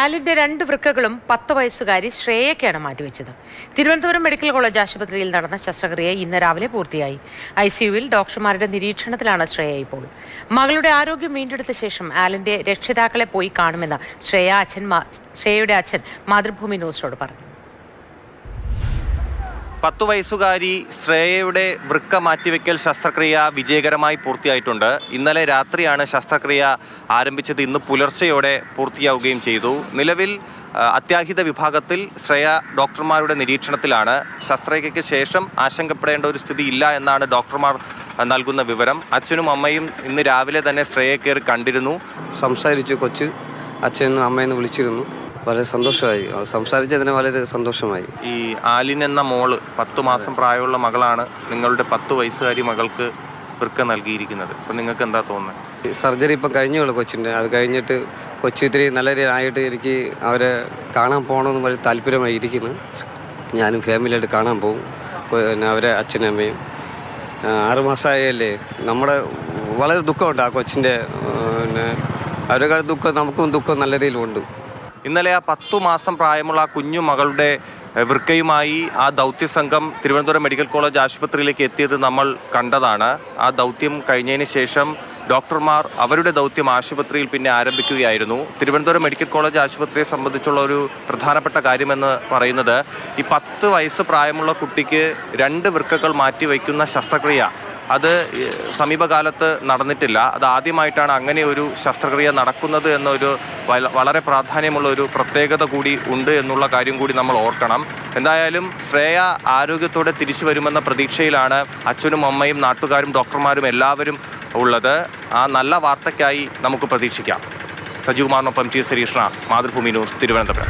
ആലിന്റെ 2 വൃക്കകളും 10 വയസ്സുകാരി ശ്രേയയ്ക്കാണ് മാറ്റിവെച്ചത്. Thiruvananthapuram medical college ആശുപത്രിയിൽ നടന്ന ശസ്ത്രക്രിയ ഇന്ന് രാവിലെ പൂർത്തിയായി. ICUവിൽ ഡോക്ടർമാരുടെ നിരീക്ഷണത്തിലാണ് ശ്രേയ ഇപ്പോൾ. മകളുടെ ആരോഗ്യം വീണ്ടെടുത്ത ശേഷം ആലിന്റെ രക്ഷിതാക്കളെ പോയി കാണുമെന്ന് ശ്രേയയുടെ അച്ഛൻ മാതൃഭൂമി ന്യൂസിനോട് പറഞ്ഞു. 10 വയസ്സുകാരി ശ്രേയയുടെ വൃക്ക മാറ്റിവെക്കൽ ശസ്ത്രക്രിയ വിജയകരമായി പൂർത്തിയായിട്ടുണ്ട്. ഇന്നലെ രാത്രിയാണ് ശസ്ത്രക്രിയ ആരംഭിച്ചത്. ഇന്ന് പുലർച്ചെയോടെ പൂർത്തിയാവുകയും ചെയ്തു. നിലവിൽ അത്യാഹിത വിഭാഗത്തിൽ ശ്രേയ ഡോക്ടർമാരുടെ നിരീക്ഷണത്തിലാണ്. ശസ്ത്രക്രിയയ്ക്ക് ശേഷം ആശങ്കപ്പെടേണ്ട ഒരു സ്ഥിതി ഇല്ല എന്നാണ് ഡോക്ടർമാർ നൽകുന്ന വിവരം. അച്ഛനും അമ്മയും ഇന്ന് രാവിലെ തന്നെ ശ്രേയയെ കയറി കണ്ടിരുന്നു. സംസാരിച്ചു. കൊച്ച് അച്ഛനും അമ്മയെന്ന് വിളിച്ചിരുന്നു. വളരെ സന്തോഷമായി. സംസാരിച്ചതിന് വളരെ സന്തോഷമായി. ഈ ആലിൻ എന്ന മോള് 10 മാസം പ്രായമുള്ള മകളാണ്. നിങ്ങളുടെ 10 വയസ്സുകാരി മകൾക്ക് വൃക്ക നൽകിയിരിക്കുന്നത്. അപ്പം നിങ്ങൾക്ക് എന്താ തോന്നുന്നത്? സർജറി ഇപ്പം കഴിഞ്ഞുള്ളൂ കൊച്ചിൻ്റെ. അത് കഴിഞ്ഞിട്ട് കൊച്ചി ഇത്തിരി നല്ല രീതിയിലായിട്ട് എനിക്ക് അവരെ കാണാൻ പോകണമെന്ന് വളരെ താല്പര്യമായി ഇരിക്കുന്നു. ഞാനും ഫാമിലിയായിട്ട് കാണാൻ പോകും. പിന്നെ അവരെ അച്ഛനും അമ്മയും 6 മാസമായല്ലേ. നമ്മുടെ വളരെ ദുഃഖമുണ്ട് ആ കൊച്ചിൻ്റെ. പിന്നെ അവരുടെ ദുഃഖം നമുക്കും ദുഃഖം നല്ല രീതിയിലുണ്ട്. ഇന്നലെ ആ 10 മാസം പ്രായമുള്ള ആ കുഞ്ഞു മകളുടെ വൃക്കയുമായി ആ ദൗത്യസംഘം തിരുവനന്തപുരം മെഡിക്കൽ കോളേജ് ആശുപത്രിയിലേക്ക് എത്തിയത് നമ്മൾ കണ്ടതാണ്. ആ ദൗത്യം കഴിഞ്ഞതിന് ശേഷം ഡോക്ടർമാർ അവരുടെ ദൗത്യം ആശുപത്രിയിൽ പിന്നെ ആരംഭിക്കുകയായിരുന്നു. തിരുവനന്തപുരം മെഡിക്കൽ കോളേജ് ആശുപത്രിയെ സംബന്ധിച്ചുള്ള ഒരു പ്രധാനപ്പെട്ട കാര്യമെന്ന് പറയുന്നത് ഈ 10 വയസ്സ് പ്രായമുള്ള കുട്ടിക്ക് 2 വൃക്കകൾ മാറ്റിവെക്കുന്ന ശസ്ത്രക്രിയ അത് സമീപകാലത്ത് നടന്നിട്ടില്ല. അത് ആദ്യമായിട്ടാണ് അങ്ങനെ ഒരു ശസ്ത്രക്രിയ നടക്കുന്നത് എന്നൊരു വളരെ പ്രാധാന്യമുള്ള ഒരു പ്രത്യേകത കൂടി ഉണ്ട് എന്നുള്ള കാര്യം കൂടി നമ്മൾ ഓർക്കണം. എന്തായാലും ശ്രേയ ആരോഗ്യത്തോടെ തിരിച്ചു വരുമെന്ന പ്രതീക്ഷയിലാണ് അച്ഛനും അമ്മയും നാട്ടുകാരും ഡോക്ടർമാരും എല്ലാവരും ഉള്ളത്. ആ നല്ല വാർത്തയ്ക്കായി നമുക്ക് പ്രതീക്ഷിക്കാം. സജീവ്കുമാറിനൊപ്പം T. സരീഷ്ണ, മാതൃഭൂമി ന്യൂസ്, തിരുവനന്തപുരം.